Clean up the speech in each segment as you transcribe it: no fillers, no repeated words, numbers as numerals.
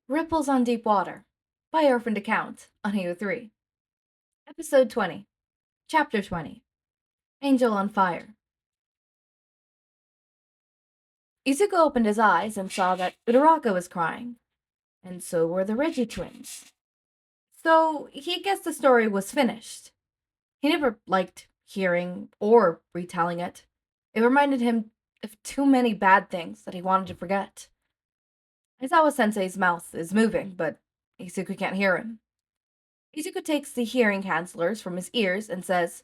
Ripples on Deep Water by Orphaned Account on AO3. Episode 20. Chapter 20. Angel on Fire. Izuku opened his eyes and saw that Uraraka was crying, and so were the Reggie twins. So he guessed the story was finished. He never liked hearing or retelling it. It reminded him of too many bad things that he wanted to forget. Aizawa-sensei's mouth is moving, but Izuku can't hear him. Izuku takes the hearing cancellors from his ears and says,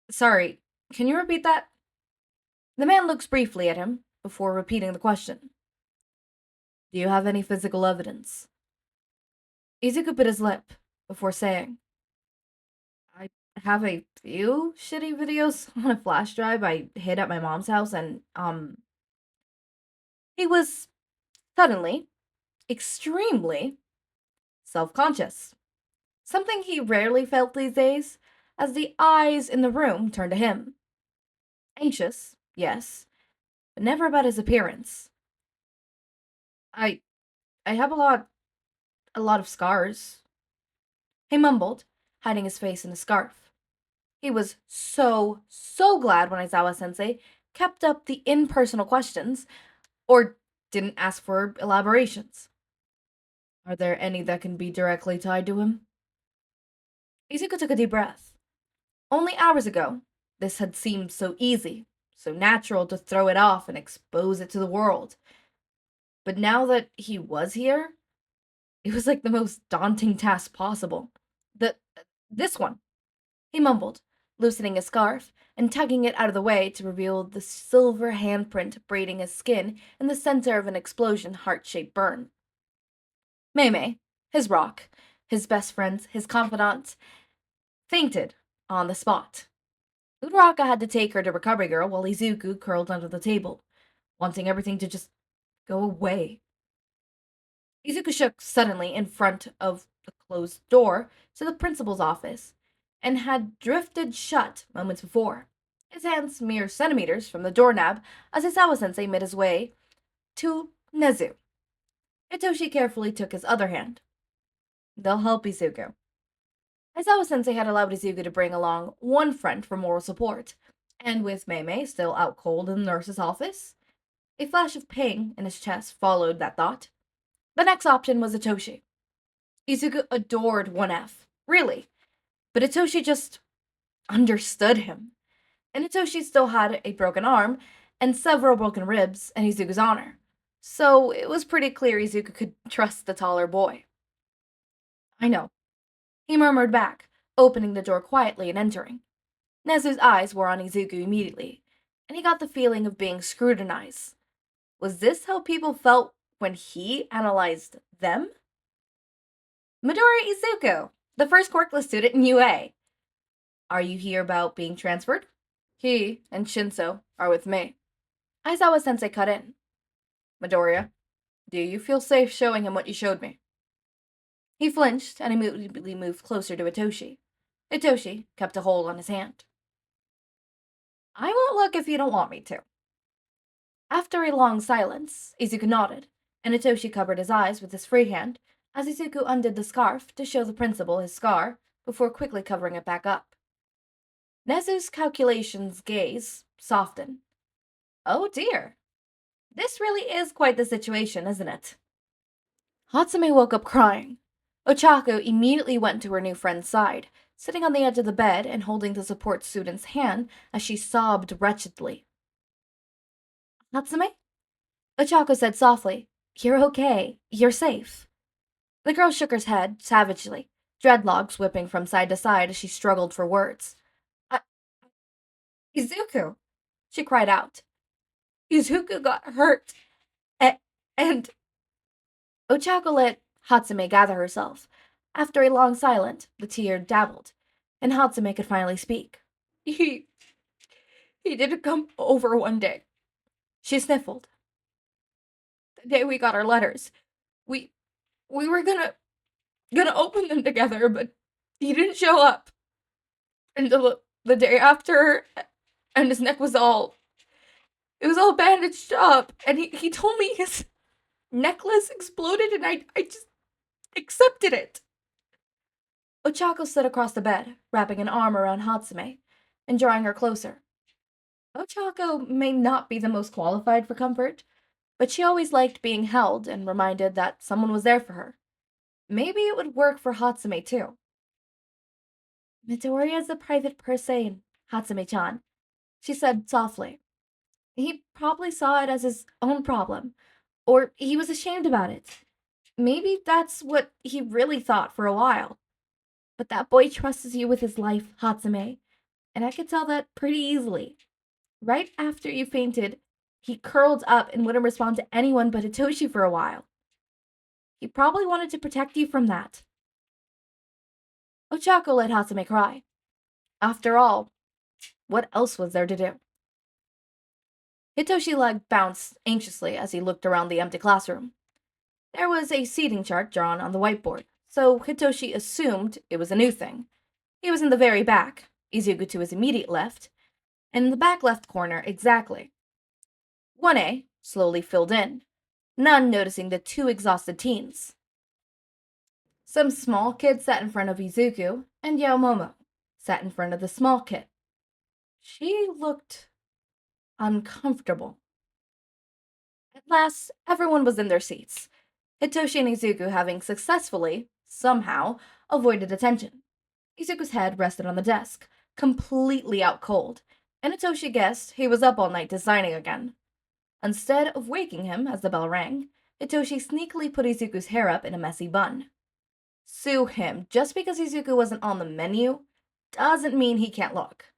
"Sorry, can you repeat that?" The man looks briefly at him before repeating the question. "Do you have any physical evidence?" Izuku bit his lip before saying, "I have a few shitty videos on a flash drive I hid at my mom's house and, He was suddenly, extremely self-conscious. Something he rarely felt these days, as the eyes in the room turned to him. Anxious, yes, but never about his appearance. I have a lot of scars," he mumbled, hiding his face in a scarf. He was so glad when Aizawa-sensei kept up the impersonal questions, or didn't ask for elaborations. "Are there any that can be directly tied to him?" Izuku took a deep breath. Only hours ago, this had seemed so easy, so natural to throw it off and expose it to the world. But now that he was here, it was like the most daunting task possible. This one," he mumbled, loosening his scarf and tugging it out of the way to reveal the silver handprint braiding his skin in the center of an explosion heart-shaped burn. Mei, his rock, his best friend, his confidant, fainted on the spot. Uraraka had to take her to Recovery Girl while Izuku curled under the table, wanting everything to just go away. Izuku shook suddenly in front of the closed door to the principal's office, and had drifted shut moments before, his hands mere centimeters from the doorknob as Aizawa-sensei made his way to Nezu. Hitoshi carefully took his other hand. "They'll help Izuku." Aizawa-sensei had allowed Izuku to bring along one friend for moral support, and with Mei still out cold in the nurse's office, a flash of pain in his chest followed that thought. The next option was Hitoshi. Izuku adored 1F, really, but Hitoshi just understood him. And Hitoshi still had a broken arm and several broken ribs in Izuku's honor, so it was pretty clear Izuku could trust the taller boy. "I know," he murmured back, opening the door quietly and entering. Nezu's eyes were on Izuku immediately, and he got the feeling of being scrutinized. Was this how people felt when he analyzed them? "Midoriya Izuku, the first Quirkless student in UA. Are you here about being transferred? He and Shinsou are with me." Aizawa-sensei cut in. "Midoriya, do you feel safe showing him what you showed me?" He flinched and immediately moved closer to Hitoshi. Hitoshi kept a hold on his hand. "I won't look if you don't want me to." After a long silence, Izuku nodded, and Hitoshi covered his eyes with his free hand as Izuku undid the scarf to show the principal his scar before quickly covering it back up. Nezu's calculations gaze softened. "Oh dear. This really is quite the situation, isn't it?" Hatsume woke up crying. Ochako immediately went to her new friend's side, sitting on the edge of the bed and holding the support student's hand as she sobbed wretchedly. "Hatsume?" Ochako said softly, "You're okay. You're safe." The girl shook her head savagely, dreadlocks whipping from side to side as she struggled for words. "I- Izuku!" she cried out. "Izuku got hurt. And Ochako let Hatsume gather herself. After a long silence, the tear dabbled, and Hatsume could finally speak. He didn't come over one day." She sniffled. "The day we got our letters. We were gonna open them together, but he didn't show up until the day after, and his neck was all bandaged up, and he told me necklace exploded and I just accepted it. Ochako stood across the bed, wrapping an arm around Hatsume and drawing her closer. Ochako may not be the most qualified for comfort, but she always liked being held and reminded that someone was there for her. Maybe it would work for Hatsume too. Midoriya is a private person, Hatsume-chan, she said softly. He probably saw it as his own problem, or he was ashamed about it. Maybe that's what he really thought for a while. But that boy trusts you with his life, Hatsume, and I could tell that pretty easily. Right after you fainted, he curled up and wouldn't respond to anyone but Hitoshi for a while. He probably wanted to protect you from that. Ochako let Hatsume cry. After all, what else was there to do? Hitoshi's leg bounced anxiously as he looked around the empty classroom. There was a seating chart drawn on the whiteboard, so Hitoshi assumed it was a new thing. He was in the very back, Izuku to his immediate left, and in the back left corner exactly. 1A slowly filled in, none noticing the two exhausted teens. Some small kid sat in front of Izuku, and Yaomomo sat in front of the small kid. She looked uncomfortable. At last, everyone was in their seats, Hitoshi and Izuku having successfully, somehow, avoided attention. Izuku's head rested on the desk, completely out cold, and Hitoshi guessed he was up all night designing again. Instead of waking him as the bell rang, Hitoshi sneakily put Izuku's hair up in a messy bun. Sue him, just because Izuku wasn't on the menu doesn't mean he can't look.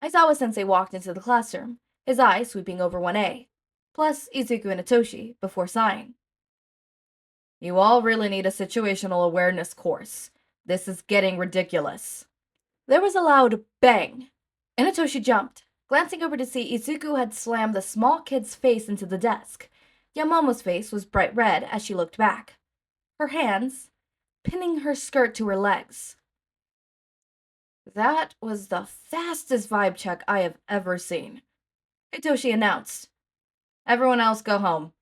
Aizawa-sensei walked into the classroom, his eye sweeping over 1A, plus Izuku and Hitoshi, before sighing. You all really need a situational awareness course. This is getting ridiculous. There was a loud bang, and Hitoshi jumped, glancing over to see Izuku had slammed the small kid's face into the desk. Yamomo's face was bright red as she looked back, her hands pinning her skirt to her legs. That was the fastest vibe check I have ever seen, Hitoshi announced. Everyone else go home.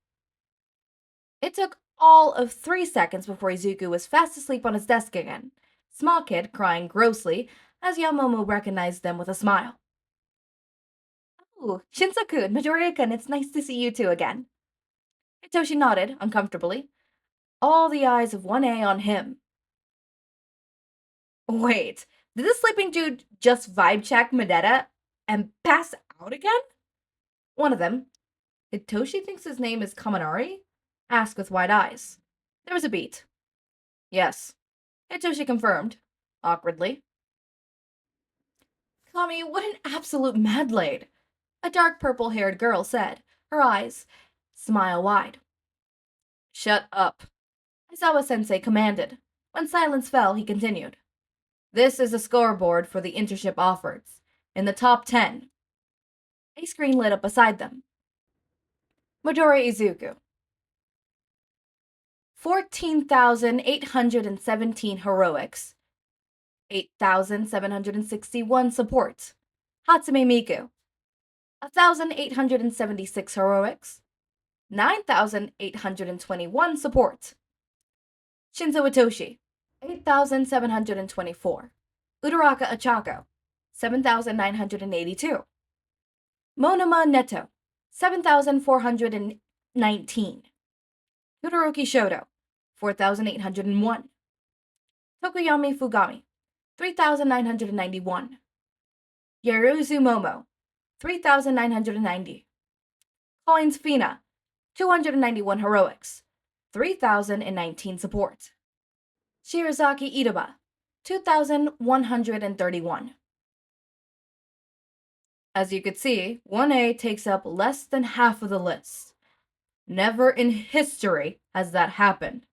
It took all of 3 seconds before Izuku was fast asleep on his desk again, small kid crying grossly as Yamomo recognized them with a smile. Oh, Shinsaku, Midoriya-kun, it's nice to see you two again. Hitoshi nodded uncomfortably, all the eyes of 1A on him. Wait, did the sleeping dude just vibe check Mineta and pass out again? One of them, Hitoshi thinks his name is Kaminari, asked with wide eyes. There was a beat. Yes, Hitoshi confirmed, awkwardly. Kami, what an absolute madlade, a dark purple-haired girl said, her eyes smile wide. Shut up, Aizawa-sensei commanded. When silence fell, he continued. This is a scoreboard for the internship offers. In the top 10. A screen lit up beside them. Midoriya Izuku. 14,817 heroics. 8,761 support. Hatsume Miku. 1,876 heroics. 9,821 support. Shinzo Hitoshi. 8,724. Uraraka Ochako. 7,982. Monoma Neto. 7,419. Todoroki Shoto. 4,801. Tokoyami Fugami. 3,991. Yaruzu Momo. 3,990. Collins Fina. 291 heroics. 3,019 support. Shirazaki Itoba. 2,131. As you could see, 1A takes up less than half of the list. Never in history has that happened,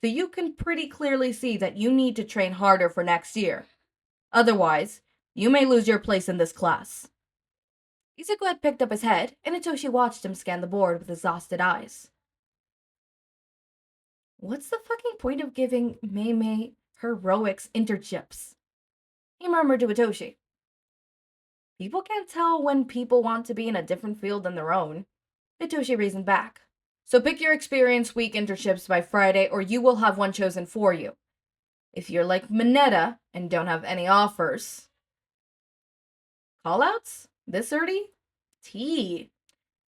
so you can pretty clearly see that you need to train harder for next year. Otherwise, you may lose your place in this class. Izuku had picked up his head, and Hitoshi watched him scan the board with exhausted eyes. What's the fucking point of giving Mei heroics internships? He murmured to Hitoshi. People can't tell when people want to be in a different field than their own. Hitoshi reasoned back. So pick your experience week internships by Friday or you will have one chosen for you. If you're like Mineta and don't have any offers. Callouts? This early? Tea.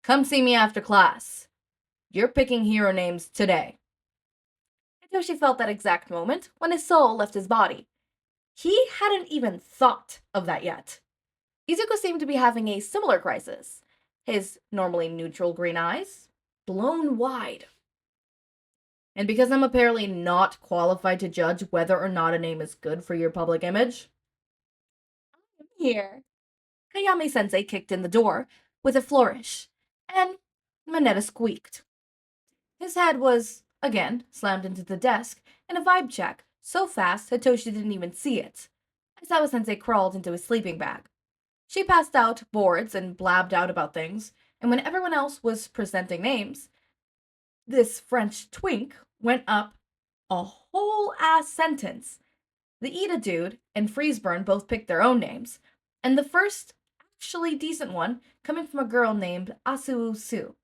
Come see me after class. You're picking hero names today. Hitoshi felt that exact moment when his soul left his body. He hadn't even thought of that yet. Izuku seemed to be having a similar crisis. His normally neutral green eyes blown wide. And because I'm apparently not qualified to judge whether or not a name is good for your public image, I'm here. Kayame-sensei kicked in the door with a flourish, and Mineta squeaked. His head was, again, slammed into the desk in a vibe check so fast Hitoshi didn't even see it. Aizawa-sensei crawled into his sleeping bag. She passed out boards and blabbed out about things, and when everyone else was presenting names, this French twink went up a whole ass sentence. The Ida dude and Freezeburn both picked their own names, and the first actually decent one coming from a girl named Asu Su.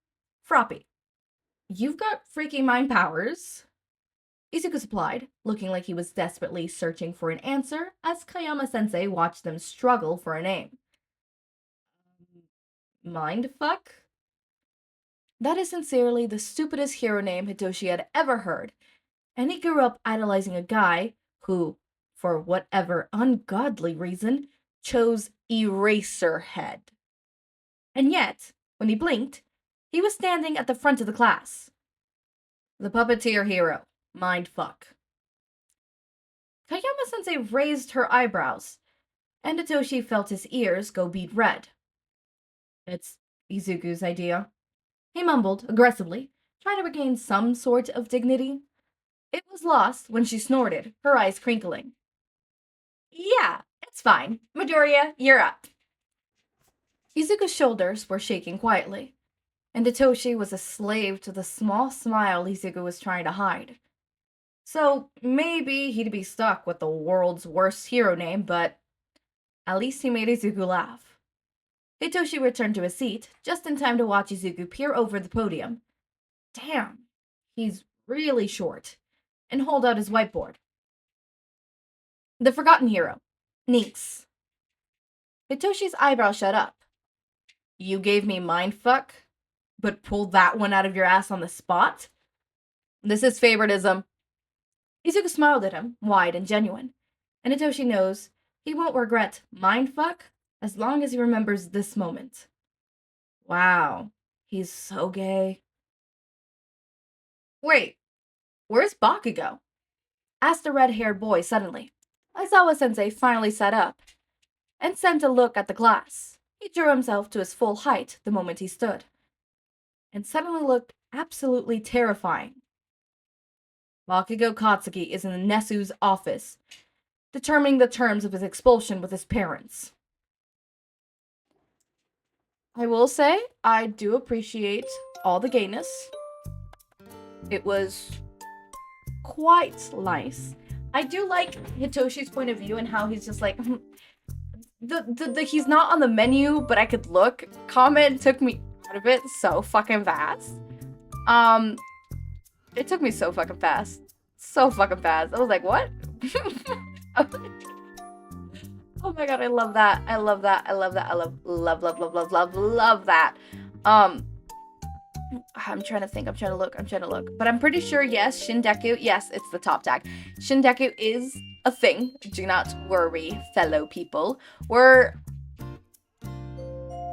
Froppy. You've got freaky mind powers. Izuku supplied, looking like he was desperately searching for an answer as Kayama-sensei watched them struggle for a name. Mindfuck? That is sincerely the stupidest hero name Hitoshi had ever heard, and he grew up idolizing a guy who, for whatever ungodly reason, chose Eraserhead. And yet, when he blinked, he was standing at the front of the class. The puppeteer hero. Mindfuck. Kayama-sensei raised her eyebrows, and Hitoshi felt his ears go bead red. It's Izuku's idea. He mumbled aggressively, trying to regain some sort of dignity. It was lost when she snorted, her eyes crinkling. Yeah, it's fine. Midoriya, you're up. Izuku's shoulders were shaking quietly, and Hitoshi was a slave to the small smile Izuku was trying to hide. So maybe he'd be stuck with the world's worst hero name, but at least he made Izuku laugh. Hitoshi returned to his seat, just in time to watch Izuku peer over the podium. Damn, he's really short, and hold out his whiteboard. The Forgotten Hero, Nix. Hitoshi's eyebrow shut up. You gave me mindfuck, but pulled that one out of your ass on the spot? This is favoritism. Izuku smiled at him, wide and genuine, and Hitoshi knows he won't regret mindfuck as long as he remembers this moment. Wow, he's so gay. Wait, where's Bakugou? Asked the red-haired boy suddenly. Aizawa-sensei finally sat up and sent a look at the class. He drew himself to his full height the moment he stood, and suddenly looked absolutely terrifying. Bakugou Katsuki is in Nesu's office, determining the terms of his expulsion with his parents. I will say, I do appreciate all the gayness. It was quite nice. I do like Hitoshi's point of view and how he's just like, the he's not on the menu, but I could look. Comment took me out of it so fucking fast. It took me so fucking fast. So fucking fast. I was like, what? Oh my god, I love that. I love that. I love that. I love that. I'm trying to think. I'm trying to look. But I'm pretty sure, yes, Shindeku. Yes, it's the top tag. Shindeku is a thing. Do not worry, fellow people. We're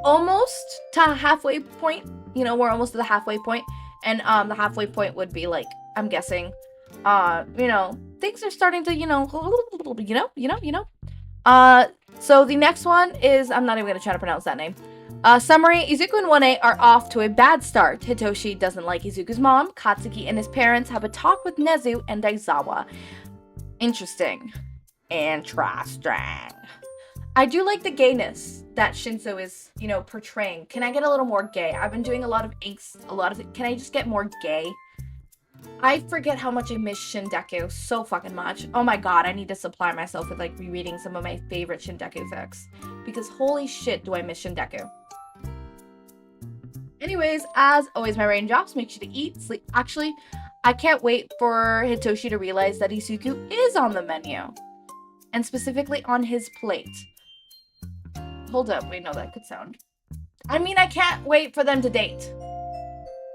almost to halfway point. You know, we're almost to the halfway point. And the halfway point would be like, I'm guessing, you know, things are starting to, so the next one is, I'm not even going to try to pronounce that name. Summary, Izuku and 1A are off to a bad start. Hitoshi doesn't like Izuku's mom. Katsuki and his parents have a talk with Nezu and Aizawa. Interesting. I do like the gayness that Shinsou is, portraying. Can I get a little more gay? I've been doing a lot of angst, can I just get more gay? I forget how much I miss Shindeku so fucking much. Oh my god, I need to supply myself with, rereading some of my favorite Shindeku fics. Because holy shit do I miss Shindeku. Anyways, as always, my raindrops, make sure to eat, sleep. Actually, I can't wait for Hitoshi to realize that Izuku is on the menu. And specifically on his plate. Hold up, wait, no, that could sound. I mean, I can't wait for them to date.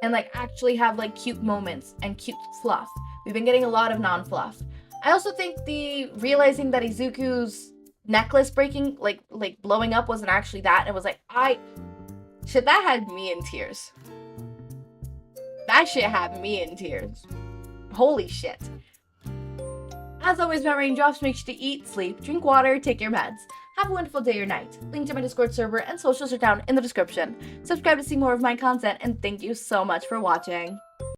And, like, actually have, like, cute moments and cute fluff. We've been getting a lot of non-fluff. I also think the realizing that Izuku's necklace breaking, like blowing up wasn't actually that. It was like, shit, that had me in tears. That shit had me in tears. Holy shit. As always, my raindrops, make sure to eat, sleep, drink water, take your meds. Have a wonderful day or night. Link to my Discord server and socials are down in the description. Subscribe to see more of my content, and thank you so much for watching.